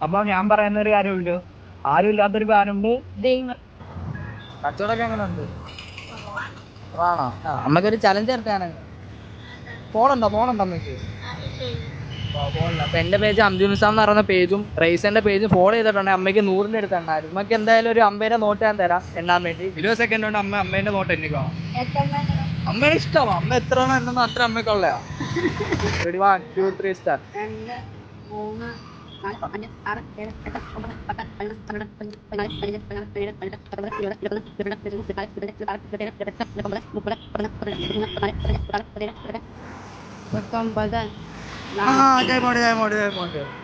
അപ്പൊ ഞാൻ പറയുന്ന ഒരു കാര്യമുള്ളൂ, ആരും ഇല്ലാത്തൊരു കാര്യമുണ്ട്. കച്ചവടമൊക്കെ എങ്ങനെ ഉണ്ട്? ആണോ? അമ്മക്കൊരു ചലഞ്ച് എടുത്താണ്. ഫോണുണ്ടോ അമ്മക്ക്? ഫോണില്ല. അപ്പൊ എന്റെ പേജ് അംജുനിസാം എന്ന് പറയുന്ന പേജും റൈസന്റെ പേജും ഫോളോ ചെയ്തിട്ടുണ്ടെങ്കിൽ അമ്മയ്ക്ക് 100ന്റെ അടുത്ത് എണ്ണായിരുന്നു. അമ്മക്ക് എന്തായാലും ഒരു 50 നോട്ട് ഞാൻ തരാം എണ്ണാൻ വേണ്ടി. 20 സെക്കൻഡ് കൊണ്ട് അമ്മേന്റെ നോട്ട് എണ്ണിക്കോ. അമ്മേനെ ഇഷ്ടമാ. അമ്മ എത്ര എണ്ണം അത്ര അമ്മയ്ക്കുള്ളയാ. 1 2 3 സ്റ്റാർ. 2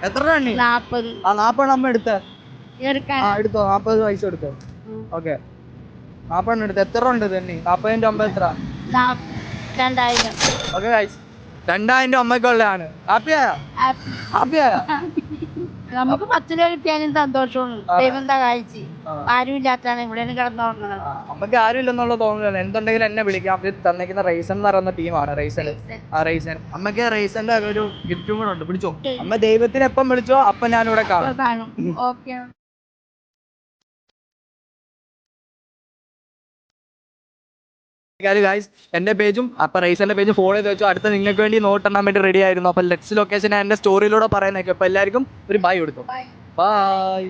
എത്ര എണ്ണി? 40. ആ 40 അമ്മ എടുത്തോ. 40 പൈസ എടുത്തോ. ഓക്കെ, 40 എടുത്ത്. എത്ര ഉണ്ട് തന്നെ? 40 9 എത്ര? 2000. Okay guys, 2000 അമ്മയ്ക്കുള്ളതാണ്. ഹാപ്പിയാ? നമുക്ക് 10 രൂപ കിട്ടിയാലും സന്തോഷമാണ്. ദൈവം സഹായിച്ച് ആരും ഇല്ലാത്താണ് ഇവിടെ കിടന്നുറങ്ങുന്നത്. നമുക്ക് ആരും ഇല്ലെന്നുള്ള തോന്നുന്നില്ല. എന്തുണ്ടെങ്കിലും എന്നെ വിളിക്കാം. തന്നിരിക്കുന്ന റൈസൻ എന്ന് പറയുന്ന ടീമാണ് റൈസൻ. അമ്മക്ക് റൈസന്റെ ഒരു ഗിഫ്റ്റും കൂടെ ഉണ്ട്, പിടിച്ചോ. അമ്മ ദൈവത്തിന് എപ്പം വിളിച്ചോ അപ്പൊ ഞാനിവിടെ കാണും. ഓക്കെ. ഗൈസ്, എന്റെ പേജും അപ്പൊ റൈസന്റെ പേജും ഫോളോ ചെയ്ത് വെച്ചോ. അടുത്ത നിങ്ങൾക്ക് വേണ്ടി നോട്ട് എണ്ണാൻ വേണ്ടി റെഡി ആയിരുന്നു. അപ്പൊ ലെറ്റ്സ് ലൊക്കേഷൻ എന്റെ സ്റ്റോറിയിലൂടെ പറയുന്നേക്കും. അപ്പൊ എല്ലാവർക്കും ഒരു ബൈ കൊടുത്തു. ബൈ.